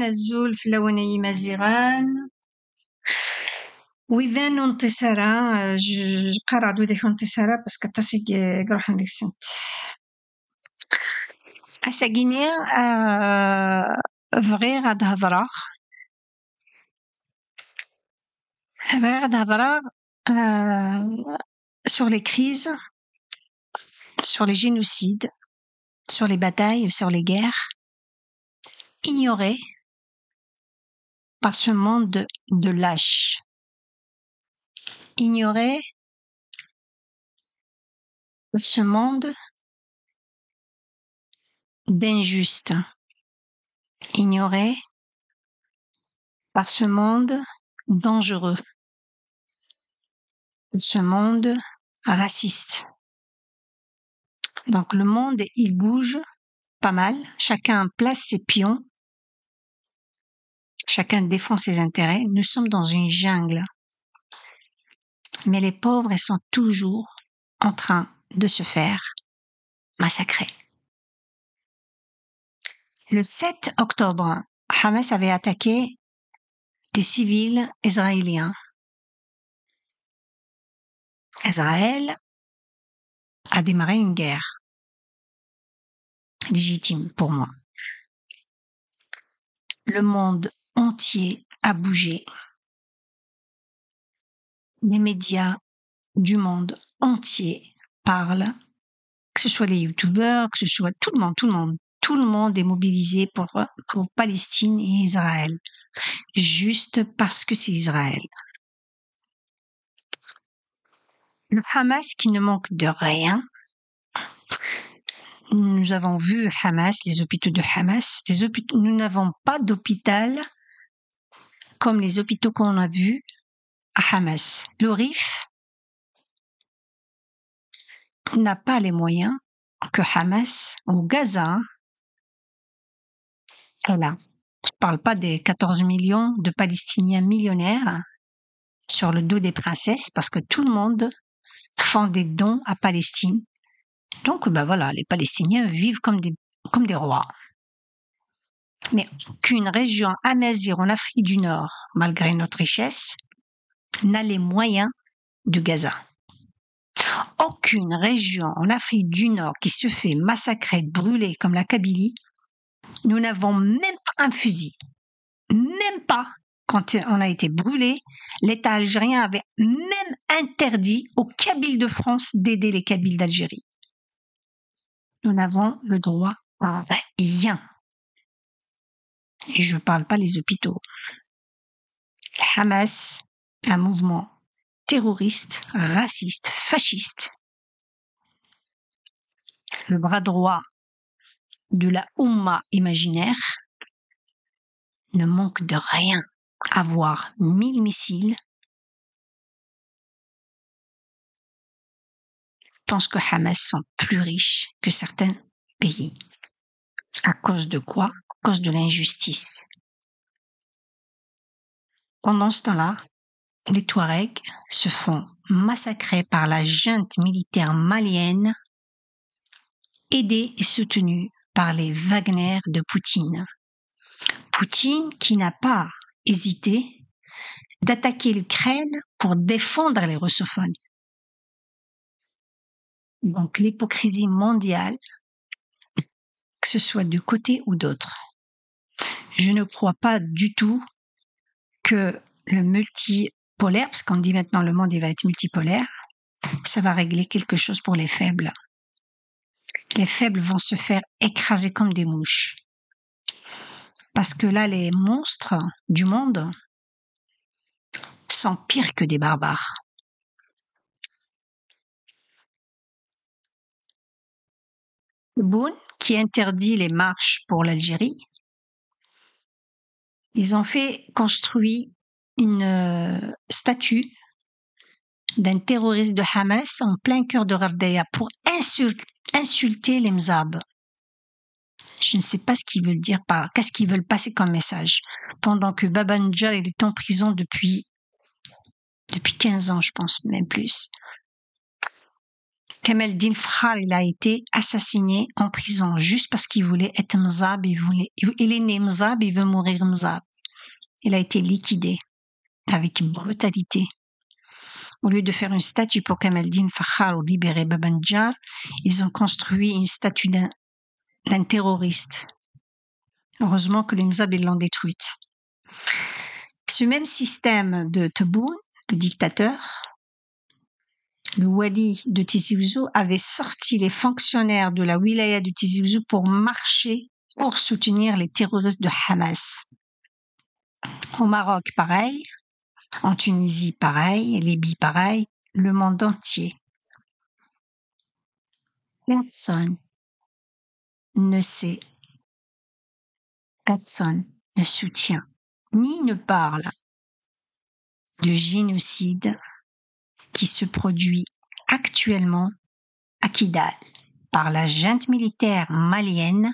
الزول فلواني مزيغان وإذا ننتصرا قرا دودي انتصارا بس كتاسي قروح عندك سنت أساقيني بغي غاد هضرا sur les crises, sur les génocides, sur les batailles, sur les guerres, ignorées par ce monde de lâches, ignorées par ce monde d'injustes, ignorées par ce monde dangereux, ce monde raciste. Donc le monde, il bouge pas mal, chacun place ses pions, chacun défend ses intérêts. Nous sommes dans une jungle, mais les pauvres, ils sont toujours en train de se faire massacrer. Le 7 octobre, Hamas avait attaqué des civils israéliens. Israël a démarré une guerre légitime pour moi. Le monde entier a bougé. Les médias du monde entier parlent, que ce soit les youtubeurs, que ce soit tout le monde est mobilisé pour Palestine et Israël, juste parce que c'est Israël. Le Hamas qui ne manque de rien. Nous avons vu Hamas, les hôpitaux de Hamas. Nous n'avons pas d'hôpital comme les hôpitaux qu'on a vus à Hamas. Le Rif n'a pas les moyens que Hamas ou Gaza elle a. Je ne parle pas des 14 millions de Palestiniens millionnaires sur le dos des princesses parce que tout le monde font des dons à Palestine. Donc, voilà, les Palestiniens vivent comme des rois. Mais aucune région amazigh en Afrique du Nord, malgré notre richesse, n'a les moyens de Gaza. Aucune région en Afrique du Nord qui se fait massacrer, brûler comme la Kabylie, nous n'avons même pas un fusil. Même pas. Quand on a été brûlé, l'État algérien avait même interdit aux Kabyles de France d'aider les Kabyles d'Algérie. Nous n'avons le droit à rien. Et je ne parle pas des hôpitaux. Hamas, un mouvement terroriste, raciste, fasciste. Le bras droit de la Oumma imaginaire ne manque de rien. Avoir 1000 missiles. Je pense que Hamas sont plus riches que certains pays. À cause de quoi? À cause de l'injustice. Pendant ce temps-là, les Touaregs se font massacrer par la junte militaire malienne, aidée et soutenue par les Wagner de Poutine. Poutine qui n'a pas hésité d'attaquer l'Ukraine pour défendre les russophones. Donc l'hypocrisie mondiale, que ce soit du côté ou d'autre. Je ne crois pas du tout que le multipolaire, parce qu'on dit maintenant le monde il va être multipolaire, ça va régler quelque chose pour les faibles. Les faibles vont se faire écraser comme des mouches. Parce que là, les monstres du monde sont pires que des barbares. Boun, qui interdit les marches pour l'Algérie, ils ont fait construire une statue d'un terroriste de Hamas en plein cœur de Ghardaya pour insulter les Mzab. Je ne sais pas ce qu'ils veulent dire qu'est-ce qu'ils veulent passer comme message. Pendant que Baba Njar, il est en prison depuis 15 ans, je pense, même plus. Kamel Din Frhar, il a été assassiné en prison juste parce qu'il voulait être Mzab. Il est né Mzab, il veut mourir Mzab. Il a été liquidé avec brutalité. Au lieu de faire une statue pour Kamel Din Frhar ou libérer Baba Njar, ils ont construit une statue d'un terroriste. Heureusement que les Mzab, ils l'ont détruite. Ce même système de Tebboune, le dictateur, le wali de Tizi Ouzou, avait sorti les fonctionnaires de la wilaya de Tizi Ouzou pour marcher, pour soutenir les terroristes de Hamas. Au Maroc, pareil. En Tunisie, pareil. Libye, pareil. Le monde entier. Personne ne sait, personne ne soutient, ni ne parle de génocide qui se produit actuellement à Kidal par la junte militaire malienne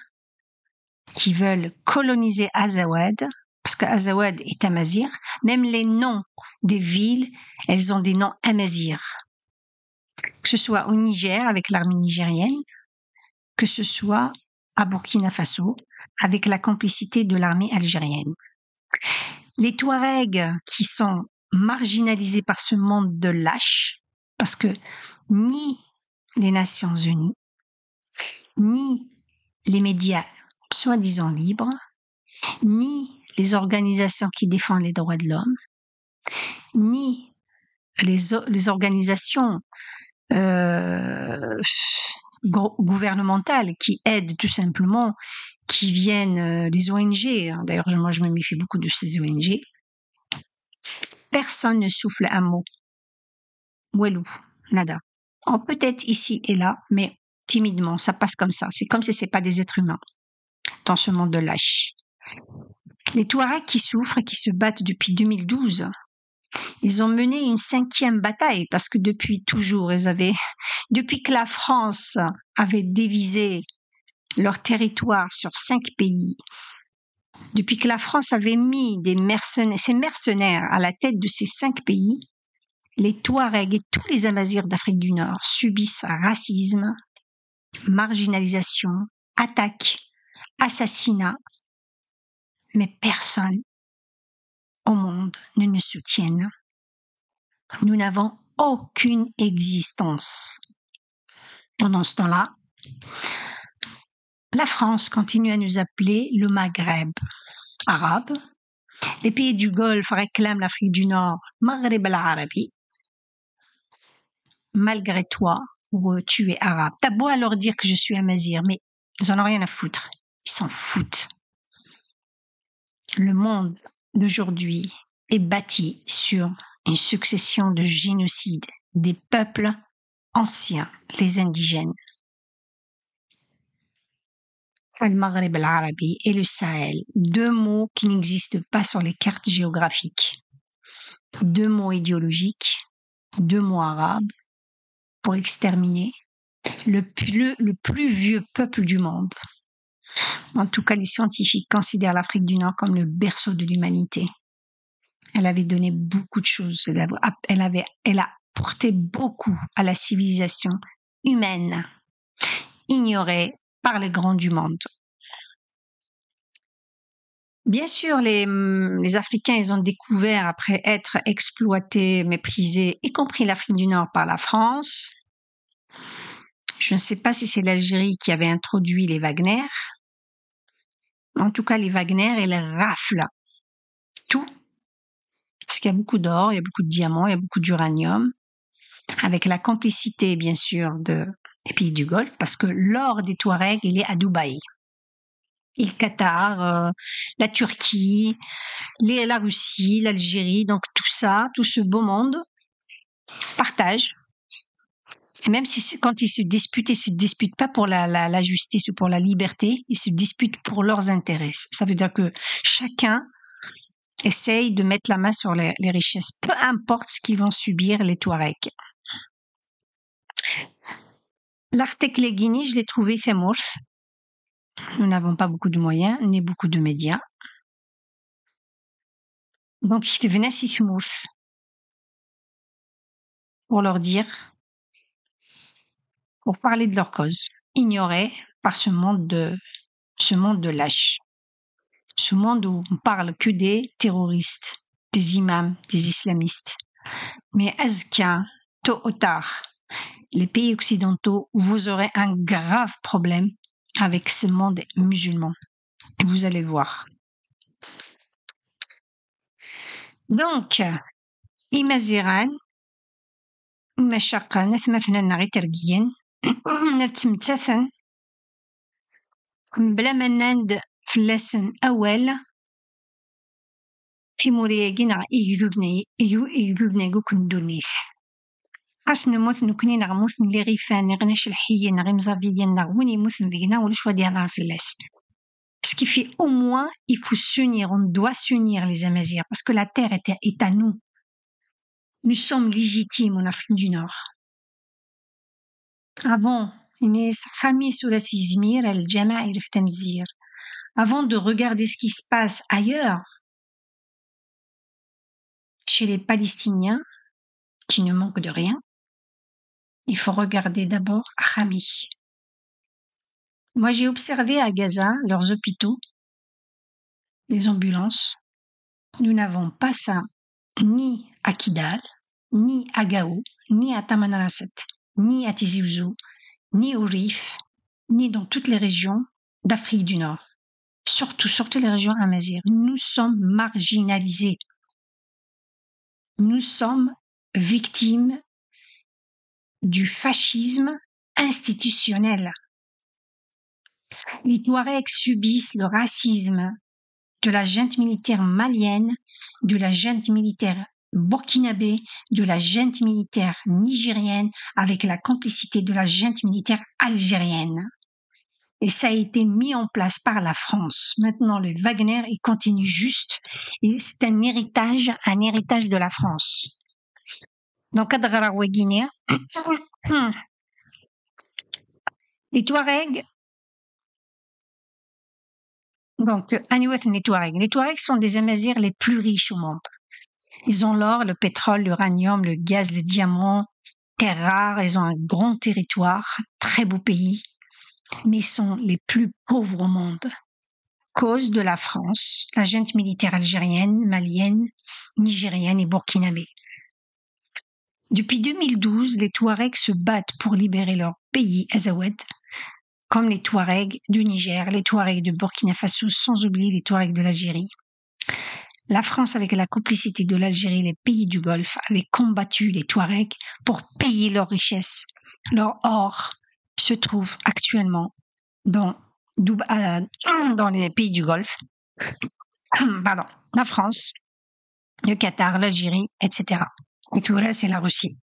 qui veulent coloniser Azawad, parce que Azawad est amazigh. Même les noms des villes, elles ont des noms amazighs. Que ce soit au Niger avec l'armée nigérienne, que ce soit à Burkina Faso avec la complicité de l'armée algérienne. Les Touaregs qui sont marginalisés par ce monde de lâches, parce que ni les Nations Unies, ni les médias soi-disant libres, ni les organisations qui défendent les droits de l'homme, ni les organisations gouvernementales qui aident tout simplement, qui viennent, les ONG, hein. D'ailleurs moi je me méfie beaucoup de ces ONG, personne ne souffle un mot. Ouelou, nada. Oh, peut-être ici et là, mais timidement, ça passe comme ça. C'est comme si c'est pas des êtres humains dans ce monde de lâches. Les Touaregs qui souffrent et qui se battent depuis 2012, ils ont mené une 5e bataille parce que depuis toujours, depuis que la France avait divisé leur territoire sur 5 pays, depuis que la France avait mis ses mercenaires à la tête de ces 5 pays, les Touaregs et tous les Amazirs d'Afrique du Nord subissent racisme, marginalisation, attaques, assassinats, mais personne au monde ne nous soutienne. Nous n'avons aucune existence. Pendant ce temps-là, la France continue à nous appeler le Maghreb arabe. Les pays du Golfe réclament l'Afrique du Nord, Maghreb al-Arabi. Malgré toi, pour eux, tu es arabe. T'as beau à leur dire que je suis amazir, mais ils en ont rien à foutre. Ils s'en foutent. Le monde d'aujourd'hui est bâti sur une succession de génocides des peuples anciens, les indigènes. Le Maghreb al-Arabi et le Sahel, 2 mots qui n'existent pas sur les cartes géographiques, 2 mots idéologiques, 2 mots arabes pour exterminer le plus vieux peuple du monde. En tout cas, les scientifiques considèrent l'Afrique du Nord comme le berceau de l'humanité. Elle avait donné beaucoup de choses. Elle a apporté beaucoup à la civilisation humaine, ignorée par les grands du monde. Bien sûr, les Africains, ils ont découvert, après être exploités, méprisés, y compris l'Afrique du Nord par la France. Je ne sais pas si c'est l'Algérie qui avait introduit les Wagner. En tout cas, les Wagner, ils raflent tout. Parce qu'il y a beaucoup d'or, il y a beaucoup de diamants, il y a beaucoup d'uranium. Avec la complicité, bien sûr, des pays du Golfe, parce que l'or des Touaregs, il est à Dubaï. Et le Qatar, la Turquie, la Russie, l'Algérie, donc tout ça, tout ce beau monde partage. Et même si quand ils se disputent pas pour la justice ou pour la liberté, ils se disputent pour leurs intérêts. Ça veut dire que chacun essayent de mettre la main sur les richesses, peu importe ce qu'ils vont subir les Touaregs. L'article Guinée, je l'ai trouvé Thémourf. Nous n'avons pas beaucoup de moyens, ni beaucoup de médias. Donc, ils venaient ici Thémourf pour leur dire, pour parler de leur cause, ignorés par ce monde de lâches. Ce monde où on parle que des terroristes, des imams, des islamistes. Mais Azka, tôt ou tard, les pays occidentaux, vous aurez un grave problème avec ce monde musulman. Et vous allez le voir. Donc, إمازيغان مشاق نتمثلن غير ترقيا نتمتثن بلا ما ناند فلاسن أول في مورياكين إيجوبنا كون دونيث خاص نموت نكوني نغموت نلي غيفان نغناش الحية نغي مزافيديان نغوين يموت ندينا ولا شوا ديال نهار فلاس. Ce qui fait au moins, il faut s'unir, on doit s'unir les Amazirs, parce que la terre est à nous. Nous sommes légitimes en Afrique du Nord. Avant, avant de regarder ce qui se passe ailleurs, chez les Palestiniens, qui ne manquent de rien, il faut regarder d'abord Khami. Moi, j'ai observé à Gaza leurs hôpitaux, les ambulances. Nous n'avons pas ça ni à Kidal, ni à Gao, ni à Tamanrasset, ni à Tizi Ouzou, ni au Rif, ni dans toutes les régions d'Afrique du Nord. Surtout les régions amazirs. Nous sommes marginalisés. Nous sommes victimes du fascisme institutionnel. Les Touaregs subissent le racisme de la junte militaire malienne, de la junte militaire burkinabé, de la junte militaire nigérienne, avec la complicité de la junte militaire algérienne. Et ça a été mis en place par la France. Maintenant, le Wagner, il continue juste. Et c'est un héritage de la France. Donc, Guinée, les Touaregs, donc, les Touaregs sont des Amazirs les plus riches au monde. Ils ont l'or, le pétrole, l'uranium, le gaz, le diamant, terres rares. Ils ont un grand territoire, très beau pays, mais ils sont les plus pauvres au monde. Cause de la France, la junte militaire algérienne, malienne, nigérienne et burkinabé. Depuis 2012, les Touaregs se battent pour libérer leur pays Azawad, comme les Touaregs du Niger, les Touaregs de Burkina Faso, sans oublier les Touaregs de l'Algérie. La France, avec la complicité de l'Algérie et les pays du Golfe, avait combattu les Touaregs pour payer leurs richesses. Leur or se trouve actuellement dans les pays du Golfe, pardon, la France, le Qatar, l'Algérie, etc. Et tout là, c'est la Russie.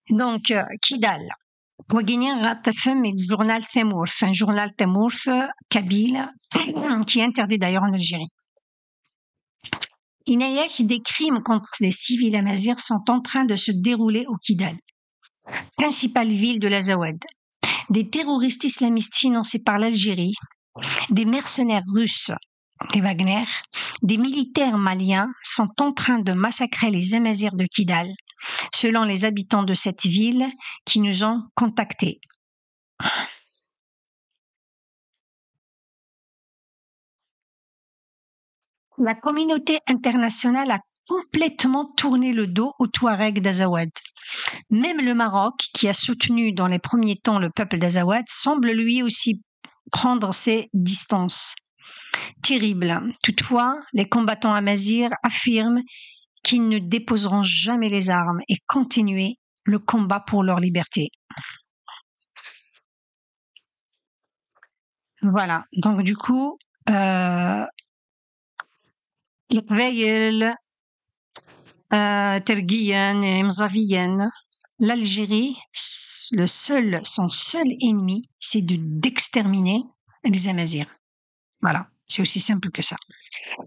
Donc, Kidal. Guinéen le journal Thémourf, un journal Thémourf kabyle qui est interdit d'ailleurs en Algérie. Des crimes contre les civils amazirs sont en train de se dérouler au Kidal, principale ville de l'Azawad. Des terroristes islamistes financés par l'Algérie, des mercenaires russes, des Wagner, des militaires maliens sont en train de massacrer les Amazirs de Kidal, selon les habitants de cette ville qui nous ont contactés. La communauté internationale a complètement tourné le dos aux Touaregs d'Azawad. Même le Maroc, qui a soutenu dans les premiers temps le peuple d'Azawad, semble lui aussi prendre ses distances. Terrible. Toutefois, les combattants amazirs affirment qu'ils ne déposeront jamais les armes et continuer le combat pour leur liberté. Voilà. Donc, du coup, l'Algérie, son seul ennemi, c'est d'exterminer les Amazirs. Voilà. C'est aussi simple que ça.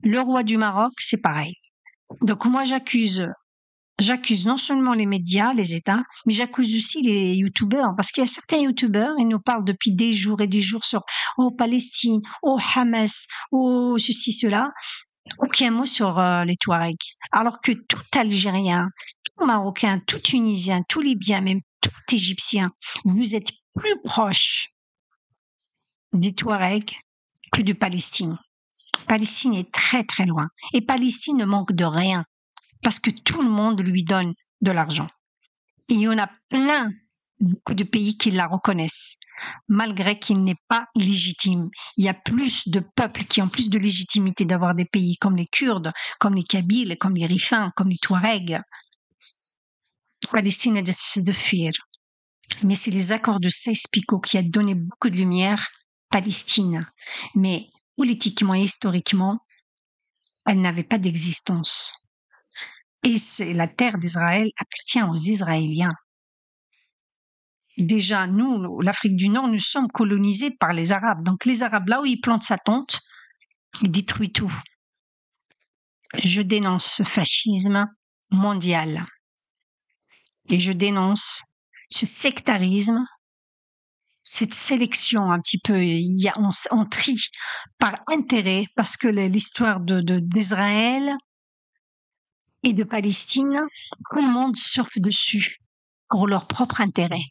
Le roi du Maroc, c'est pareil. Donc moi, j'accuse non seulement les médias, les États, mais j'accuse aussi les youtubeurs, parce qu'il y a certains youtubeurs, ils nous parlent depuis des jours et des jours sur Palestine, Hamas, ceci, cela, aucun mot sur les Touaregs. Alors que tout Algérien, tout Marocain, tout Tunisien, tout Libyen, même tout Égyptien, vous êtes plus proche des Touaregs que de Palestine. Palestine est très très loin. Et Palestine ne manque de rien parce que tout le monde lui donne de l'argent. Il y en a plein, beaucoup de pays qui la reconnaissent, malgré qu'il n'est pas légitime. Il y a plus de peuples qui ont plus de légitimité d'avoir des pays comme les Kurdes, comme les Kabyles, comme les Rifins, comme les Touaregs. Palestine a décidé de fuir. Mais c'est les accords de Sykes-Picot qui a donné beaucoup de lumière à Palestine. Mais politiquement et historiquement, elle n'avait pas d'existence. Et la terre d'Israël appartient aux Israéliens. Déjà, nous, l'Afrique du Nord, nous sommes colonisés par les Arabes. Donc les Arabes, là où ils plantent sa tente, ils détruisent tout. Je dénonce ce fascisme mondial. Et je dénonce ce sectarisme, cette sélection un petit peu, on trie par intérêt, parce que l'histoire d'Israël et de Palestine, tout le monde surfe dessus pour leur propre intérêt.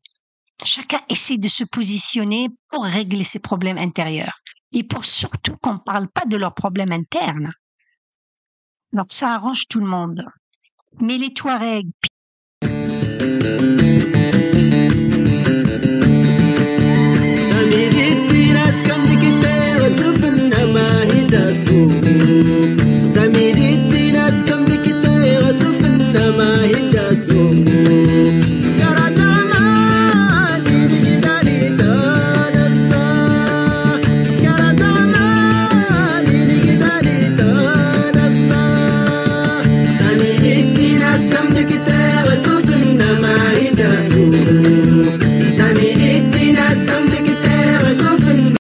Chacun essaie de se positionner pour régler ses problèmes intérieurs et pour surtout qu'on ne parle pas de leurs problèmes internes. Donc ça arrange tout le monde. Mais les Touaregs,